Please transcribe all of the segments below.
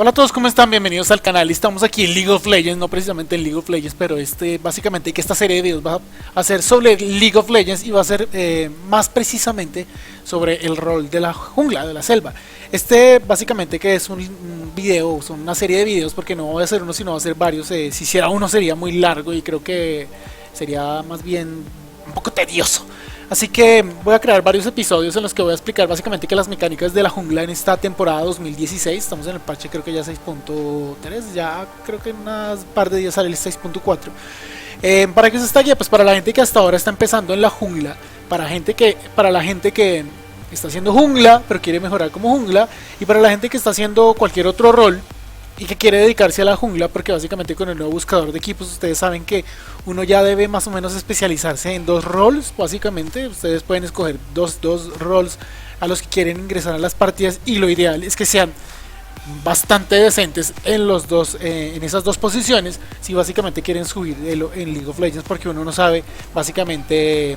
Hola a todos, ¿cómo están? Bienvenidos al canal. Estamos aquí en League of Legends, no precisamente en League of Legends, pero básicamente que esta serie de videos va a ser sobre League of Legends y va a ser más precisamente sobre el rol de la jungla, de la selva. Básicamente que es un video, son una serie de videos porque no voy a hacer uno sino va a ser varios. Si hiciera uno sería muy largo y creo que sería más bien un poco tedioso. Así que voy a crear varios episodios en los que voy a explicar básicamente que las mecánicas de la jungla en esta temporada 2016. Estamos en el parche creo que ya 6.3, ya creo que en unas par de días sale el 6.4. ¿Para qué es esta guía? Pues para la gente que hasta ahora está empezando en la jungla, para la gente que está haciendo jungla pero quiere mejorar como jungla, y para la gente que está haciendo cualquier otro rol y que quiere dedicarse a la jungla, porque básicamente con el nuevo buscador de equipos ustedes saben que uno ya debe más o menos especializarse en dos roles. Básicamente ustedes pueden escoger dos roles a los que quieren ingresar a las partidas, y lo ideal es que sean bastante decentes en los dos, en esas dos posiciones, si básicamente quieren subir en League of Legends, porque uno no sabe básicamente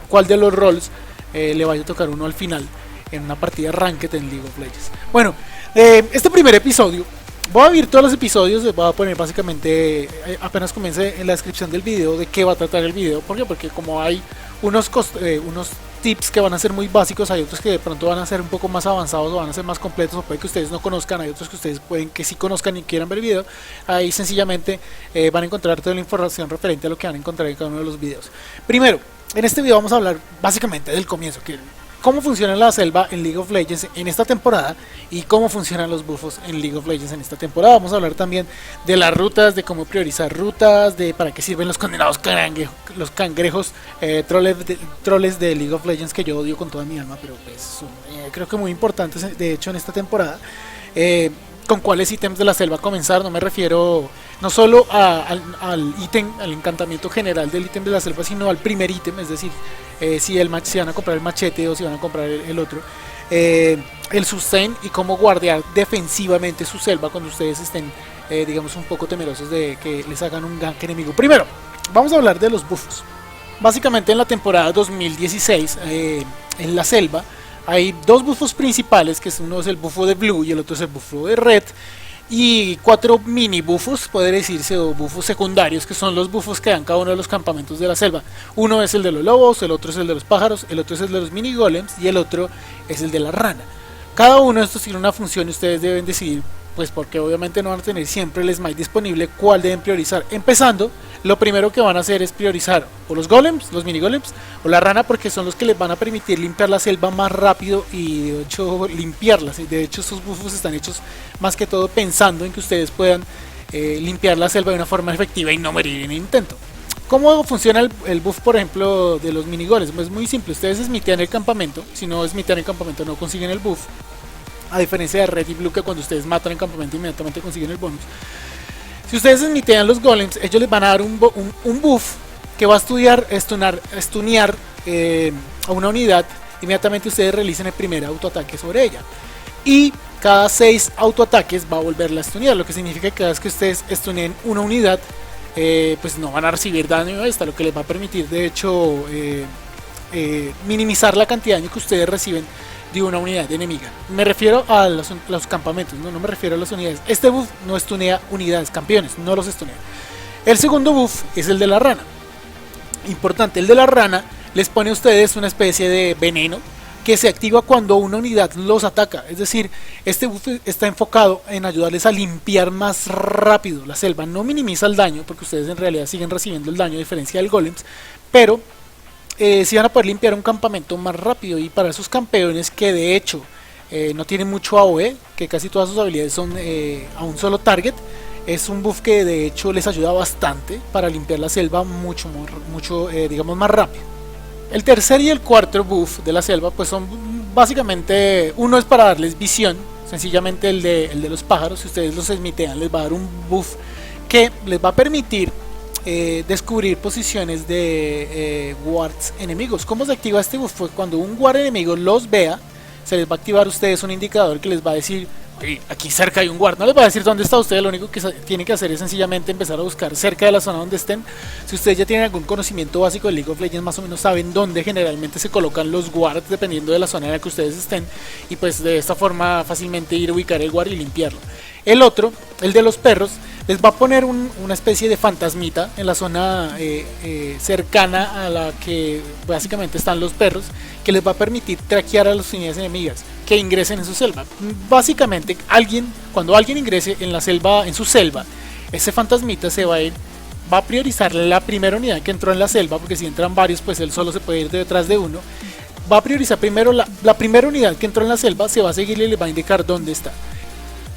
cuál de los roles le vaya a tocar uno al final en una partida ranked en League of Legends. Bueno, este primer episodio voy a abrir todos los episodios, les voy a poner básicamente, apenas comience en la descripción del video, de qué va a tratar el video. ¿Por qué? Porque como hay unos tips que van a ser muy básicos, hay otros que de pronto van a ser un poco más avanzados o van a ser más completos, o puede que ustedes no conozcan, hay otros que ustedes pueden que sí conozcan y quieran ver el video. Ahí sencillamente van a encontrar toda la información referente a lo que van a encontrar en cada uno de los videos. Primero, en este video vamos a hablar básicamente del comienzo, que cómo funciona la selva en League of Legends en esta temporada y cómo funcionan los buffos en League of Legends en esta temporada. Vamos a hablar también de las rutas, de cómo priorizar rutas, de para qué sirven los condenados cangrejos, troles de League of Legends, que yo odio con toda mi alma, pero pues son, creo que muy importantes de hecho en esta temporada. Con cuáles ítems de la selva comenzar. No me refiero no solo al ítem, al encantamiento general del ítem de la selva, sino al primer ítem, es decir, si van a comprar el machete o si van a comprar el otro. El sustain y cómo guardear defensivamente su selva cuando ustedes estén, digamos, un poco temerosos de que les hagan un gank enemigo. Primero, vamos a hablar de los buffos. Básicamente en la temporada 2016, en la selva, hay dos buffos principales, que uno es el bufo de blue y el otro es el bufo de red, y cuatro mini buffos, puede decirse, o bufos secundarios, que son los bufos que dan cada uno de los campamentos de la selva. Uno es el de los lobos, el otro es el de los pájaros, el otro es el de los mini golems y el otro es el de la rana. Cada uno de estos tiene una función y ustedes deben decidir, pues porque obviamente no van a tener siempre el smite disponible, cuál deben priorizar. Empezando, lo primero que van a hacer es priorizar o los golems, los mini golems, o la rana, porque son los que les van a permitir limpiar la selva más rápido y de hecho limpiarlas. De hecho estos buffos están hechos más que todo pensando en que ustedes puedan limpiar la selva de una forma efectiva y no morir en el intento. ¿Cómo funciona el buff, por ejemplo, de los mini golems? Es muy simple, ustedes smitean el campamento. Si no smitean el campamento no consiguen el buff, a diferencia de red y blue, que cuando ustedes matan el campamento inmediatamente consiguen el bonus. Si ustedes smitean los golems, ellos les van a dar un buff que va a stunear a una unidad. Inmediatamente ustedes realicen el primer autoataque sobre ella, y cada 6 autoataques va a volverla a stunear, lo que significa que cada vez que ustedes stuneen una unidad, pues no van a recibir daño extra, lo que les va a permitir de hecho minimizar la cantidad de daño que ustedes reciben de una unidad enemiga. Me refiero a los campamentos, no me refiero a las unidades. Este buff no stunea unidades, campeones, no los stunea. El segundo buff es el de la rana. Importante, el de la rana les pone a ustedes una especie de veneno que se activa cuando una unidad los ataca. Es decir, este buff está enfocado en ayudarles a limpiar más rápido la selva. No minimiza el daño, porque ustedes en realidad siguen recibiendo el daño a diferencia del golems, pero si van a poder limpiar un campamento más rápido. Y para esos campeones que de hecho no tienen mucho AOE, que casi todas sus habilidades son a un solo target, es un buff que de hecho les ayuda bastante para limpiar la selva mucho digamos más rápido. El tercer y el cuarto buff de la selva pues son básicamente, uno es para darles visión, sencillamente el de los pájaros. Si ustedes los smitean les va a dar un buff que les va a permitir descubrir posiciones de wards enemigos. ¿Cómo se activa este buff? Pues cuando un guard enemigo los vea, se les va a activar a ustedes un indicador que les va a decir aquí cerca hay un guard. No les voy a decir dónde está usted, lo único que tiene que hacer es sencillamente empezar a buscar cerca de la zona donde estén. Si ustedes ya tienen algún conocimiento básico de League of Legends, más o menos saben dónde generalmente se colocan los guards dependiendo de la zona en la que ustedes estén, y pues de esta forma fácilmente ir a ubicar el guard y limpiarlo. El otro, el de los perros, les va a poner una especie de fantasmita en la zona cercana a la que básicamente están los perros, que les va a permitir traquear a las unidades enemigas que ingresen en su selva. Básicamente, cuando alguien ingrese en la selva, en su selva, ese fantasmita se va a priorizar la primera unidad que entró en la selva, porque si entran varios, pues él solo se puede ir detrás de uno. Va a priorizar primero la primera unidad que entró en la selva, se va a seguir y le va a indicar dónde está.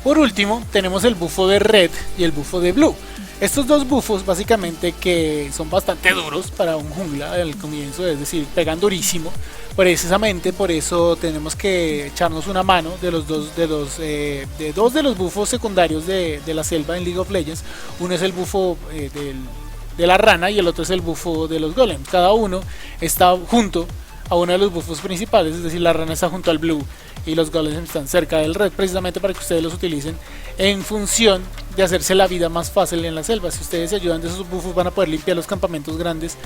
Por último, tenemos el bufo de Red y el bufo de Blue. Estos dos bufos básicamente que son bastante duros para un jungla al comienzo, es decir, pegan durísimo. Precisamente por eso tenemos que echarnos una mano de dos de los bufos secundarios de la selva en League of Legends. Uno es el bufo de la rana y el otro es el bufo de los golems. Cada uno está junto a uno de los bufos principales, es decir, la rana está junto al blue y los golems están cerca del red, precisamente para que ustedes los utilicen en función de hacerse la vida más fácil en la selva. Si ustedes se ayudan de esos buffos, van a poder limpiar los campamentos grandes,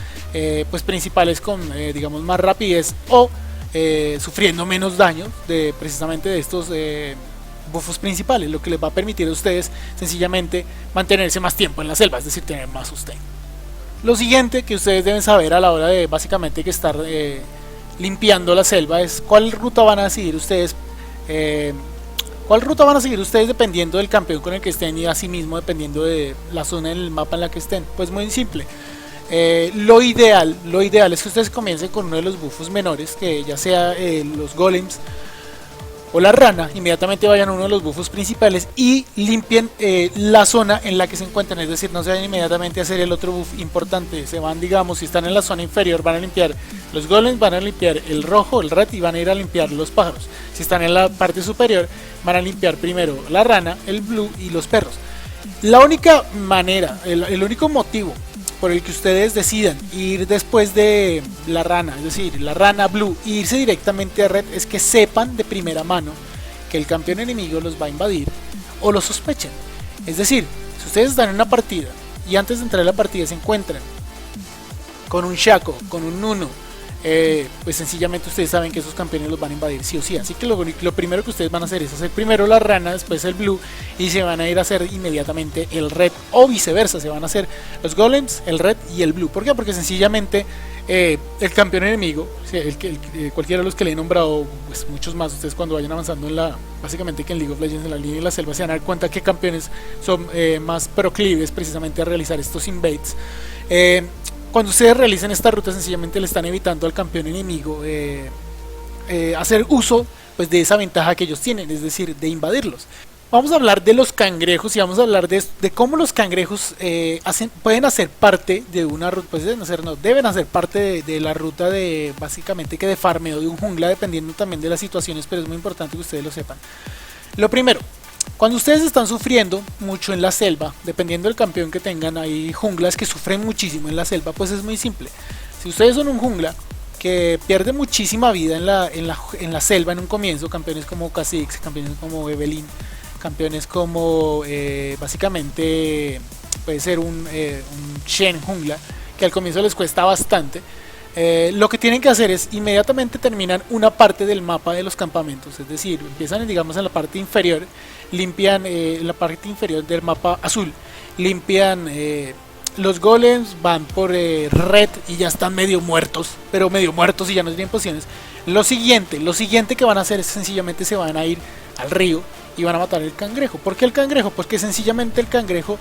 pues principales, con digamos más rapidez, o sufriendo menos daño precisamente de estos buffos principales, lo que les va a permitir a ustedes sencillamente mantenerse más tiempo en la selva, es decir, tener más sustain. Lo siguiente que ustedes deben saber a la hora de básicamente que estar limpiando la selva es cuál ruta van a seguir ustedes. ¿Cuál ruta van a seguir ustedes dependiendo del campeón con el que estén, y asimismo dependiendo de la zona en el mapa en la que estén? Pues muy simple. Lo ideal es que ustedes comiencen con uno de los buffos menores, que ya sea los golems o la rana. Inmediatamente vayan a uno de los buffos principales y limpien la zona en la que se encuentran, es decir, no se vayan inmediatamente a hacer el otro buff importante. Se van, digamos, si están en la zona inferior, van a limpiar los golems, van a limpiar el rojo, el red, y van a ir a limpiar los pájaros. Si están en la parte superior, van a limpiar primero la rana, el blue y los perros. La única manera, el único motivo por el que ustedes decidan ir después de la rana, es decir, la rana blue, e irse directamente a red, es que sepan de primera mano que el campeón enemigo los va a invadir, o lo sospechen. Es decir, si ustedes están en una partida y antes de entrar a la partida se encuentran con un Shaco, con un Nuno, pues sencillamente ustedes saben que esos campeones los van a invadir sí o sí. Así que lo primero que ustedes van a hacer es hacer primero la rana, después el blue, y se van a ir a hacer inmediatamente el red, o viceversa, se van a hacer los golems, el red y el blue. ¿Por qué? Porque sencillamente el campeón enemigo, cualquiera de los que le he nombrado, pues muchos más, ustedes cuando vayan avanzando básicamente que en League of Legends, en la línea de la selva, se van a dar cuenta que campeones son más proclives precisamente a realizar estos invades. Cuando ustedes realicen esta ruta, sencillamente le están evitando al campeón enemigo hacer uso, pues, de esa ventaja que ellos tienen, es decir, de invadirlos. Vamos a hablar de los cangrejos y vamos a hablar de cómo los cangrejos pueden hacer parte de una ruta, pues deben hacer parte de la ruta de básicamente que de farmeo de un jungla, dependiendo también de las situaciones, pero es muy importante que ustedes lo sepan. Lo primero, cuando ustedes están sufriendo mucho en la selva, dependiendo del campeón que tengan, hay junglas que sufren muchísimo en la selva, pues es muy simple. Si ustedes son un jungla que pierde muchísima vida en la selva en un comienzo, campeones como Kha'Zix, campeones como Evelynn, campeones como básicamente puede ser un Shen jungla, que al comienzo les cuesta bastante. Lo que tienen que hacer es inmediatamente terminan una parte del mapa de los campamentos, es decir, empiezan digamos en la parte inferior, limpian la parte inferior del mapa azul, limpian los golems, van por red y ya están medio muertos, pero medio muertos y ya no tienen pociones. Lo siguiente que van a hacer es sencillamente se van a ir al río y van a matar el cangrejo. ¿Por qué el cangrejo? Porque sencillamente el cangrejo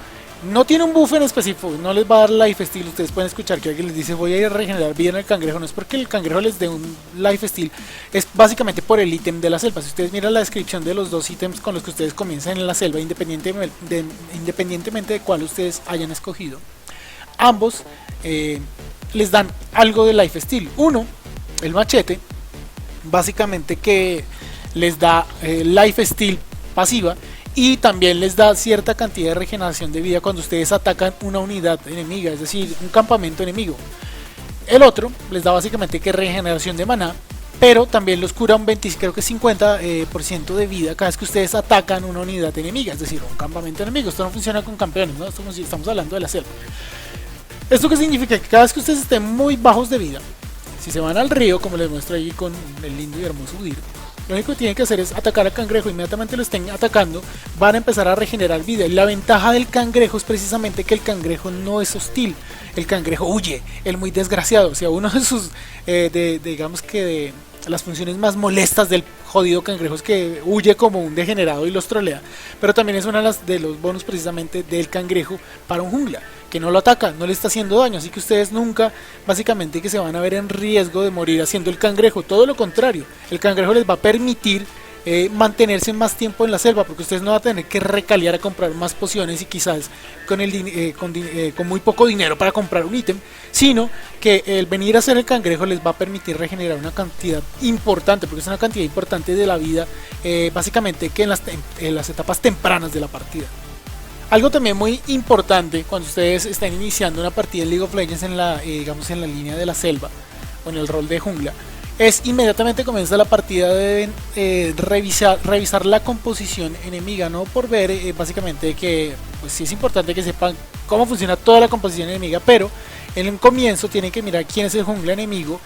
no tiene un buff en específico, no les va a dar life steal. Ustedes pueden escuchar que alguien les dice voy a ir a regenerar vida en el cangrejo, no es porque el cangrejo les dé un life steal, es básicamente por el ítem de la selva. Si ustedes miran la descripción de los dos ítems con los que ustedes comienzan en la selva, independientemente de cuál ustedes hayan escogido, ambos les dan algo de life steal. Uno, el machete, básicamente que les da life steal pasiva, y también les da cierta cantidad de regeneración de vida cuando ustedes atacan una unidad enemiga, es decir, un campamento enemigo. El otro les da básicamente que regeneración de maná pero también los cura un 20, creo que 50% de vida cada vez que ustedes atacan una unidad enemiga, es decir, un campamento enemigo. Esto no funciona con campeones, ¿no? Estamos hablando de la selva. ¿Esto qué significa? Que cada vez que ustedes estén muy bajos de vida, si se van al río, como les muestro ahí con el lindo y hermoso Udyr, lo único que tienen que hacer es atacar al cangrejo. Inmediatamente lo estén atacando, van a empezar a regenerar vida. Y la ventaja del cangrejo es precisamente que el cangrejo no es hostil. El cangrejo huye, el muy desgraciado. O sea, uno de sus, digamos que de las funciones más molestas del jodido cangrejo es que huye como un degenerado y los trolea. Pero también es una de los bonus precisamente del cangrejo para un jungla, que no lo ataca, no le está haciendo daño. Así que ustedes nunca, básicamente, que se van a ver en riesgo de morir haciendo el cangrejo. Todo lo contrario, el cangrejo les va a permitir mantenerse más tiempo en la selva, porque ustedes no van a tener que recaliar a comprar más pociones y quizás con muy poco dinero para comprar un ítem, sino que el venir a hacer el cangrejo les va a permitir regenerar una cantidad importante, porque es una cantidad importante de la vida, básicamente que en las etapas tempranas de la partida. Algo también muy importante cuando ustedes están iniciando una partida en League of Legends digamos en la línea de la selva o en el rol de jungla, es inmediatamente comienza la partida deben revisar la composición enemiga, no por ver básicamente que pues sí es importante que sepan cómo funciona toda la composición enemiga, pero en un comienzo tienen que mirar quién es el jungla enemigo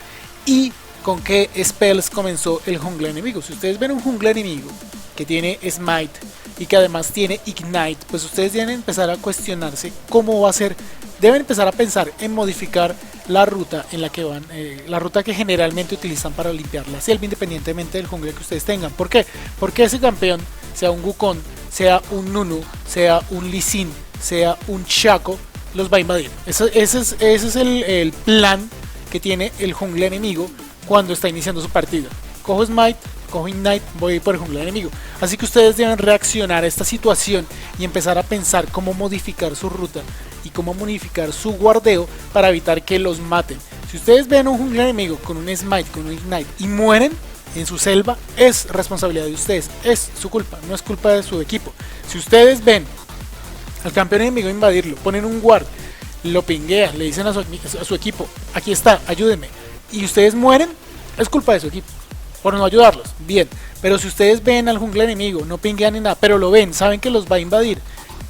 y con qué spells comenzó el jungla enemigo. Si ustedes ven un jungla enemigo que tiene Smite y que además tiene Ignite, pues ustedes deben empezar a cuestionarse cómo va a ser. Deben empezar a pensar en modificar la ruta en la que van, la ruta que generalmente utilizan para limpiar la selva, independientemente del jungla que ustedes tengan. ¿Por qué? Porque ese campeón, sea un Wukong, sea un Nunu, sea un Lee Sin, sea un Shaco, los va a invadir. Ese es el plan que tiene el jungla enemigo cuando está iniciando su partida. Cojo Smite, cojo Ignite, voy por el jungla enemigo. Así que ustedes deben reaccionar a esta situación y empezar a pensar cómo modificar su ruta y cómo modificar su guardeo para evitar que los maten. Si ustedes ven un jungla enemigo con un Smite, con un Ignite y mueren en su selva, es responsabilidad de ustedes, es su culpa, no es culpa de su equipo. Si ustedes ven al campeón enemigo invadirlo, ponen un guard, lo pinguean, le dicen a su equipo, aquí está, ayúdenme, y ustedes mueren, es culpa de su equipo por no ayudarlos, bien. Pero si ustedes ven al jungla enemigo, no pinguean ni nada, pero lo ven, saben que los va a invadir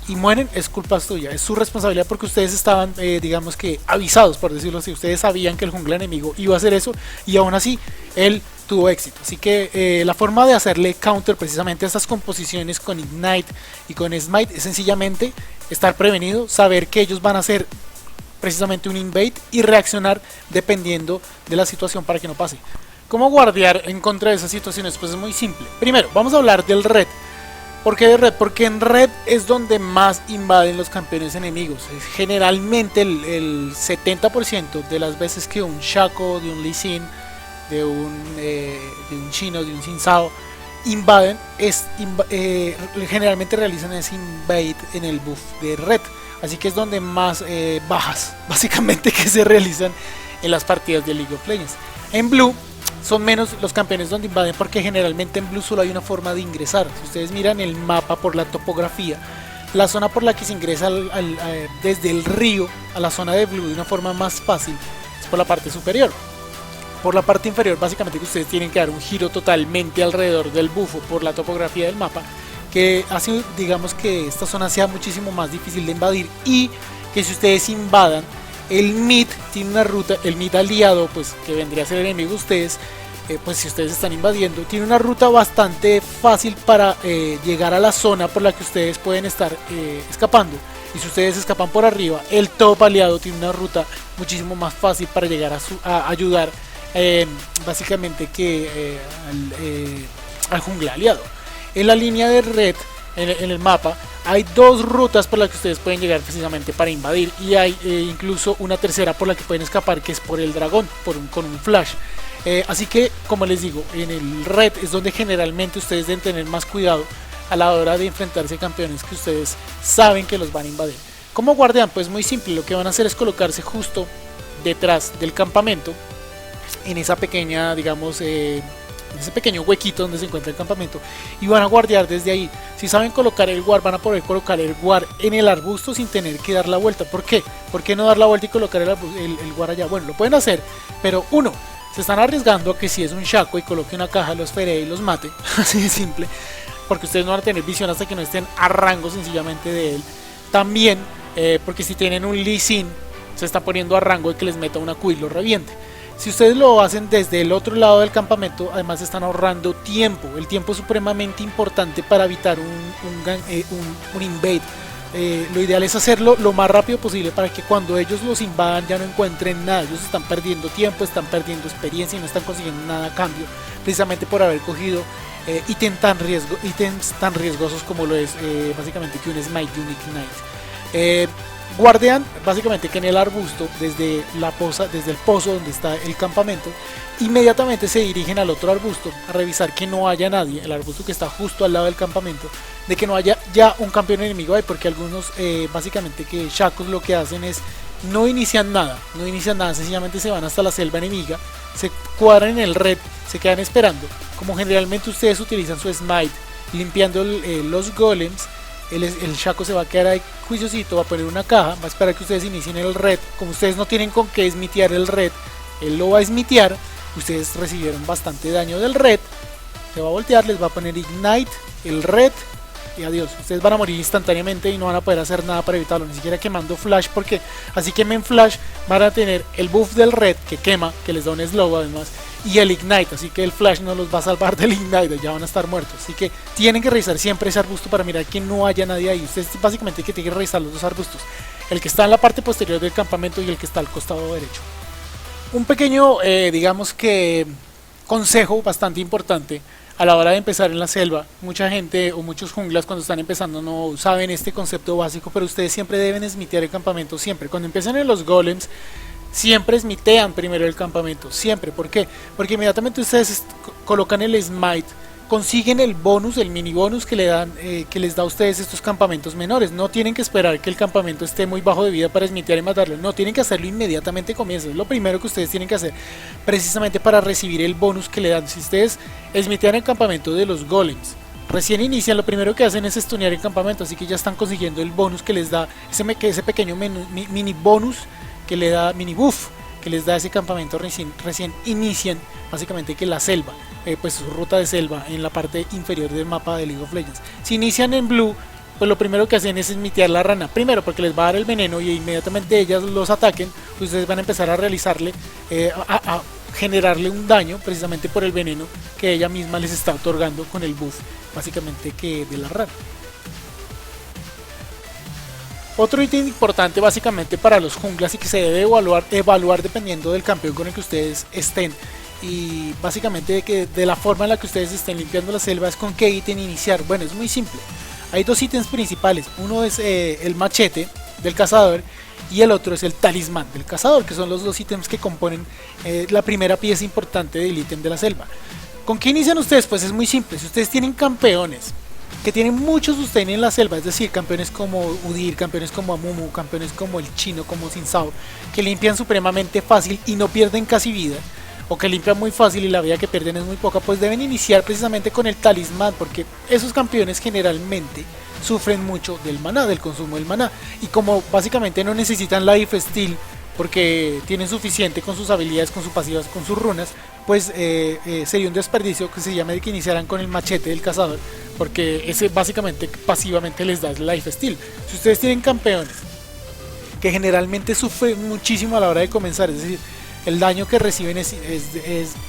y mueren, es culpa suya, es su responsabilidad, porque ustedes estaban, digamos que avisados, por decirlo así. Ustedes sabían que el jungla enemigo iba a hacer eso y aún así él tuvo éxito. Así que la forma de hacerle counter precisamente a estas composiciones con Ignite y con Smite es sencillamente estar prevenido, saber que ellos van a hacer precisamente un invade y reaccionar dependiendo de la situación para que no pase. ¿Cómo guardiar en contra de esas situaciones? Pues es muy simple. Primero, vamos a hablar del red. ¿Por qué de red? Porque en red es donde más invaden los campeones enemigos. Es generalmente el 70% de las veces que un Shaco, de un Lee Sin, de un Chino, de un Xin Zhao invaden, generalmente realizan ese invade en el buff de red. Así que es donde más bajas básicamente que se realizan en las partidas de League of Legends. En blue son menos los campeones donde invaden, porque generalmente en blue solo hay una forma de ingresar. Si ustedes miran el mapa por la topografía, la zona por la que se ingresa desde el río a la zona de blue de una forma más fácil es por la parte superior. Por la parte inferior básicamente que ustedes tienen que dar un giro totalmente alrededor del bufo por la topografía del mapa, que hace, digamos, que esta zona sea muchísimo más difícil de invadir, y que si ustedes invadan el mid, tiene una ruta, el mid aliado, pues que vendría a ser el enemigo de ustedes, pues si ustedes están invadiendo, tiene una ruta bastante fácil para llegar a la zona por la que ustedes pueden estar escapando. Y si ustedes escapan por arriba, el top aliado tiene una ruta muchísimo más fácil para llegar a ayudar básicamente que al jungla aliado. En la línea de red, en el mapa, hay dos rutas por las que ustedes pueden llegar precisamente para invadir, y hay incluso una tercera por la que pueden escapar, que es por el dragón, con un flash. Así que, como les digo, en el red es donde generalmente ustedes deben tener más cuidado a la hora de enfrentarse a campeones que ustedes saben que los van a invadir. ¿Cómo guardian? Pues muy simple, lo que van a hacer es colocarse justo detrás del campamento, en esa pequeña, digamos, en ese pequeño huequito donde se encuentra el campamento, y van a guardiar desde ahí. Si saben colocar el guard, van a poder colocar el guard en el arbusto sin tener que dar la vuelta. ¿Por qué? ¿Por qué no dar la vuelta y colocar el guard allá? Bueno, lo pueden hacer, pero uno, Se están arriesgando a que si es un Shaco y coloque una caja, los feree y los mate, así de simple, porque ustedes no van a tener visión hasta que no estén a rango sencillamente de él. También porque si tienen un Lee Sin, se está poniendo a rango de que les meta una Q y lo reviente. Si ustedes lo hacen desde el otro lado del campamento, además están ahorrando tiempo. El tiempo es supremamente importante para evitar un invade. Lo ideal es hacerlo lo más rápido posible para que cuando ellos los invadan ya no encuentren nada. Ellos están perdiendo tiempo, están perdiendo experiencia y no están consiguiendo nada a cambio, precisamente por haber cogido ítems tan riesgosos como lo es básicamente que un Smite y un Ignite. Guardean básicamente que en el arbusto, desde el pozo donde está el campamento, inmediatamente se dirigen al otro arbusto a revisar que no haya nadie, el arbusto que está justo al lado del campamento, de que no haya ya un campeón enemigo ahí, porque algunos básicamente que Shacos lo que hacen es no inician nada, sencillamente se van hasta la selva enemiga, se cuadran en el red, se quedan esperando, como generalmente ustedes utilizan su smite, limpiando los golems. El Shaco se va a quedar ahí juiciosito, va a poner una caja, va a esperar que ustedes inicien el red. Como ustedes no tienen con qué smitear el red, él lo va a smitear. Ustedes recibieron bastante daño del red, se va a voltear, les va a poner ignite, el red y adiós. Ustedes van a morir instantáneamente y no van a poder hacer nada para evitarlo, ni siquiera quemando flash, porque así quemen flash van a tener el buff del red que quema, que les da un slow además, y el ignite, así que el flash no los va a salvar del ignite, ya van a estar muertos. Así que tienen que revisar siempre ese arbusto para mirar que no haya nadie ahí. Ustedes básicamente que tienen que revisar los dos arbustos, el que está en la parte posterior del campamento y el que está al costado derecho. Un pequeño digamos que consejo bastante importante a la hora de empezar en la selva. Mucha gente o muchos junglas cuando están empezando no saben este concepto básico, pero ustedes siempre deben smitear el campamento, siempre. Cuando empiezan en los golems, siempre smitean primero el campamento, siempre. ¿Por qué? Porque inmediatamente ustedes colocan el smite, consiguen el bonus, el mini bonus que les da a ustedes estos campamentos menores. No tienen que esperar que el campamento esté muy bajo de vida para smitear y matarlo, no, tienen que hacerlo inmediatamente comienza. Es lo primero que ustedes tienen que hacer, precisamente para recibir el bonus que le dan. Si ustedes smitean el campamento de los golems, recién inician, lo primero que hacen es stunear el campamento, así que ya están consiguiendo el bonus que les da, ese pequeño mini bonus que le da, mini buff que les da ese campamento recién inician básicamente que la selva, pues su ruta de selva en la parte inferior del mapa de League of Legends. Si inician en blue, pues lo primero que hacen es smitear la rana, primero porque les va a dar el veneno y inmediatamente ellas los ataquen, ustedes van a empezar a realizarle, a generarle un daño precisamente por el veneno que ella misma les está otorgando con el buff básicamente que de la rana. Otro ítem importante básicamente para los junglas y que se debe evaluar dependiendo del campeón con el que ustedes estén, y básicamente de la forma en la que ustedes estén limpiando la selva, es con qué ítem iniciar. Bueno, es muy simple, hay dos ítems principales, uno es el machete del cazador y el otro es el talismán del cazador, que son los dos ítems que componen la primera pieza importante del ítem de la selva. ¿Con qué inician ustedes? Pues es muy simple, si ustedes tienen campeones que tienen mucho sustain en la selva, es decir, campeones como Udyr, campeones como Amumu, campeones como el chino, como Xin Zhao, que limpian supremamente fácil y no pierden casi vida, o que limpian muy fácil y la vida que pierden es muy poca, pues deben iniciar precisamente con el talismán, porque esos campeones generalmente sufren mucho del maná, del consumo del maná, y como básicamente no necesitan life steal porque tienen suficiente con sus habilidades, con sus pasivas, con sus runas, pues sería un desperdicio que se llame de que iniciaran con el machete del cazador, porque ese básicamente pasivamente les da el life steal. Si ustedes tienen campeones que generalmente sufren muchísimo a la hora de comenzar, es decir, el daño que reciben es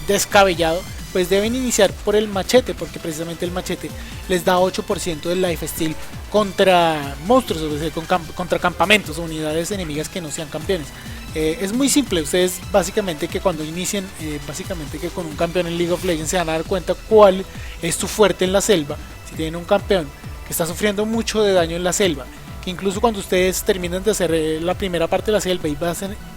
descabellado, pues deben iniciar por el machete, porque precisamente el machete les da 8% del life steal contra monstruos, es decir, contra campamentos o unidades enemigas que no sean campeones. Es muy simple, ustedes básicamente que cuando inicien, básicamente que con un campeón en League of Legends se van a dar cuenta cuál es su fuerte en la selva. Si tienen un campeón que está sufriendo mucho de daño en la selva, que incluso cuando ustedes terminan de hacer la primera parte de la selva y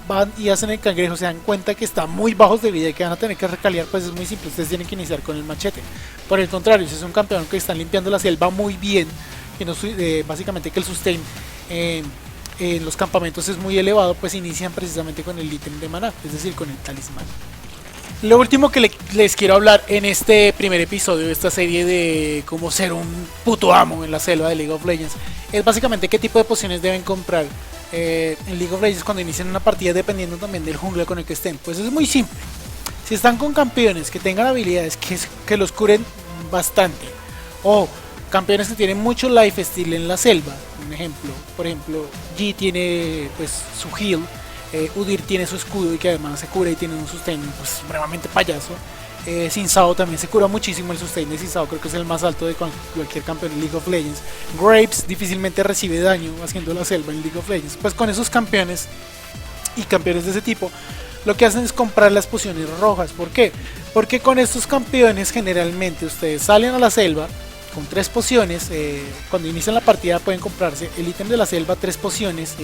van y hacen el cangrejo, se dan cuenta que están muy bajos de vida y que van a tener que recaliar, pues es muy simple, ustedes tienen que iniciar con el machete. Por el contrario, si es un campeón que están limpiando la selva muy bien, que no, básicamente que el sustain en los campamentos es muy elevado, pues inician precisamente con el ítem de maná, es decir, con el talismán. Lo último que les quiero hablar en este primer episodio de esta serie de cómo ser un puto amo en la selva de League of Legends es básicamente qué tipo de pociones deben comprar en League of Legends cuando inician una partida, dependiendo también del jungla con el que estén. Pues es muy simple. Si están con campeones que tengan habilidades que los curen bastante, o campeones que tienen mucho lifesteal en la selva, un ejemplo, por ejemplo, G tiene pues su heal, Udyr tiene su escudo y que además se cura y tiene un sustain pues supremamente payaso. Sin Sao también se cura muchísimo, el sustain de Sin Sao creo que es el más alto de cualquier campeón en League of Legends. Graves difícilmente recibe daño haciendo la selva en League of Legends. Pues con esos campeones y campeones de ese tipo, lo que hacen es comprar las pociones rojas. ¿Por qué? Porque con estos campeones generalmente ustedes salen a la selva con 3 pociones, cuando inician la partida pueden comprarse el ítem de la selva, 3 pociones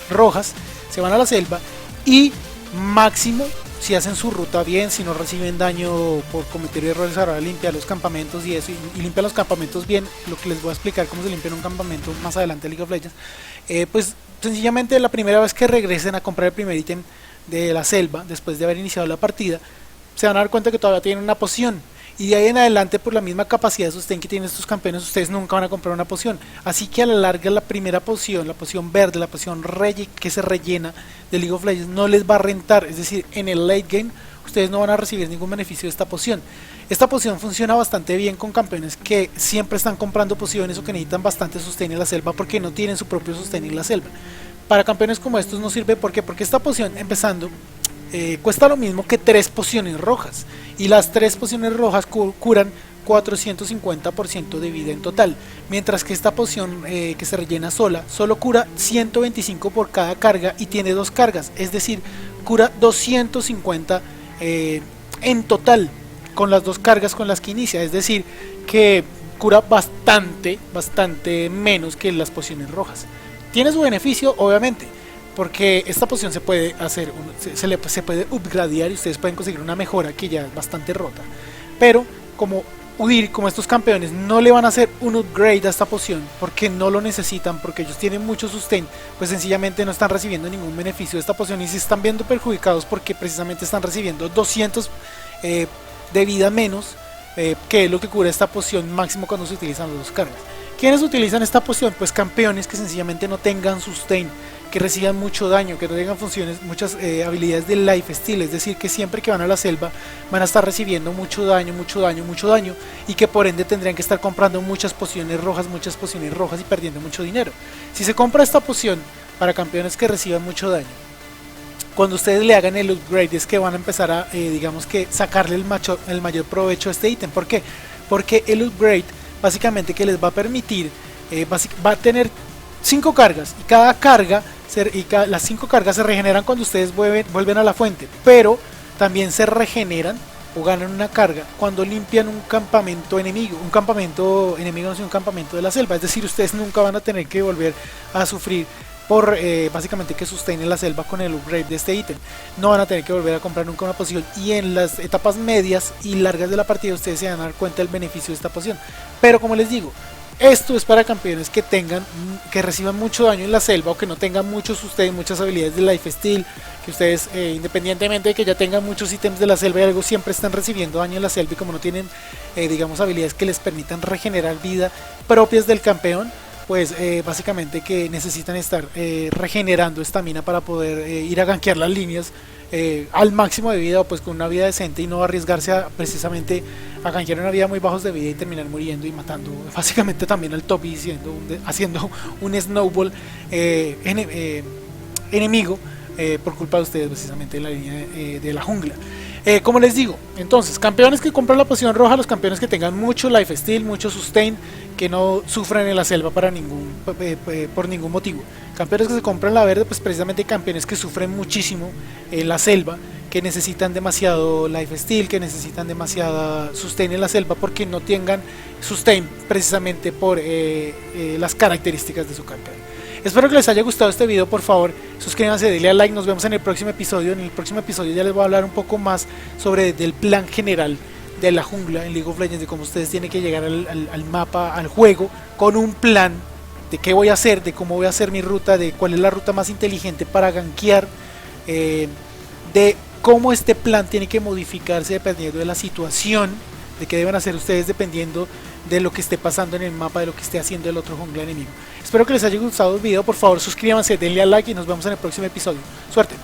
rojas, se van a la selva y máximo, si hacen su ruta bien, si no reciben daño por cometer errores a la hora de limpiar los campamentos y eso, y limpian los campamentos bien, lo que les voy a explicar cómo se limpia un campamento más adelante en League of Legends, pues sencillamente la primera vez que regresen a comprar el primer ítem de la selva, después de haber iniciado la partida, se van a dar cuenta que todavía tienen una poción. Y de ahí en adelante, por la misma capacidad de sustain que tienen estos campeones, ustedes nunca van a comprar una poción. Así que a la larga la primera poción, la poción verde, la poción que se rellena de League of Legends, no les va a rentar. Es decir, en el late game, ustedes no van a recibir ningún beneficio de esta poción. Esta poción funciona bastante bien con campeones que siempre están comprando pociones o que necesitan bastante sustain en la selva porque no tienen su propio sustain en la selva. Para campeones como estos no sirve, ¿por qué? Porque esta poción, empezando, cuesta lo mismo que 3 pociones rojas, y las 3 pociones rojas curan 450% de vida en total, mientras que esta poción que se rellena sola solo cura 125 por cada carga y tiene 2 cargas, es decir, cura 250 en total con las 2 cargas con las que inicia, es decir, que cura bastante menos que las pociones rojas. Tiene su beneficio, obviamente, porque esta poción se puede hacer, se puede upgradear y ustedes pueden conseguir una mejora que ya es bastante rota. Pero como Udyr, como estos campeones no le van a hacer un upgrade a esta poción porque no lo necesitan, porque ellos tienen mucho sustain, pues sencillamente no están recibiendo ningún beneficio de esta poción y se están viendo perjudicados porque precisamente están recibiendo 200 de vida menos, que es lo que cura esta poción máximo cuando se utilizan las 2 cargas. ¿Quiénes utilizan esta poción? Pues campeones que sencillamente no tengan sustain, que reciban mucho daño, que no tengan muchas habilidades de lifesteal, es decir, que siempre que van a la selva van a estar recibiendo mucho daño, y que por ende tendrían que estar comprando muchas pociones rojas y perdiendo mucho dinero. Si se compra esta poción para campeones que reciban mucho daño, cuando ustedes le hagan el upgrade es que van a empezar a, digamos que, sacarle el mayor provecho a este ítem. ¿Por qué? Porque el upgrade básicamente que les va a permitir, va a tener 5 cargas y cada carga, las 5 cargas se regeneran cuando ustedes vuelven a la fuente, pero también se regeneran o ganan una carga cuando limpian un campamento enemigo, no es un campamento de la selva, es decir, ustedes nunca van a tener que volver a sufrir por básicamente que sostienen la selva con el upgrade de este ítem, no van a tener que volver a comprar nunca una poción, y en las etapas medias y largas de la partida ustedes se van a dar cuenta del beneficio de esta poción. Pero como les digo, esto es para campeones que reciban mucho daño en la selva o que no tengan mucho sustain, muchas habilidades de lifesteal, que ustedes independientemente de que ya tengan muchos ítems de la selva y algo, siempre están recibiendo daño en la selva, y como no tienen digamos habilidades que les permitan regenerar vida propias del campeón, pues básicamente que necesitan estar regenerando estamina para poder ir a gankear las líneas al máximo de vida, o pues con una vida decente, y no arriesgarse precisamente a gankear una vida muy bajos de vida y terminar muriendo y matando básicamente también al top y haciendo un snowball enemigo por culpa de ustedes, precisamente en la línea de la jungla. Como les digo, entonces, campeones que compran la poción roja, los campeones que tengan mucho lifesteal, mucho sustain, que no sufran en la selva por ningún motivo. Campeones que se compran la verde, pues precisamente campeones que sufren muchísimo en la selva, que necesitan demasiado lifesteal, que necesitan demasiada sustain en la selva porque no tengan sustain precisamente por las características de su campeón. Espero que les haya gustado este video. Por favor, suscríbanse, denle a like. Nos vemos en el próximo episodio. En el próximo episodio ya les voy a hablar un poco más sobre el plan general de la jungla en League of Legends, de cómo ustedes tienen que llegar al mapa, al juego, con un plan de qué voy a hacer, de cómo voy a hacer mi ruta, de cuál es la ruta más inteligente para gankear, de cómo este plan tiene que modificarse dependiendo de la situación, de qué deben hacer ustedes dependiendo de lo que esté pasando en el mapa, de lo que esté haciendo el otro jungla enemigo. Espero que les haya gustado el video. Por favor, suscríbanse, denle a like y nos vemos en el próximo episodio. Suerte.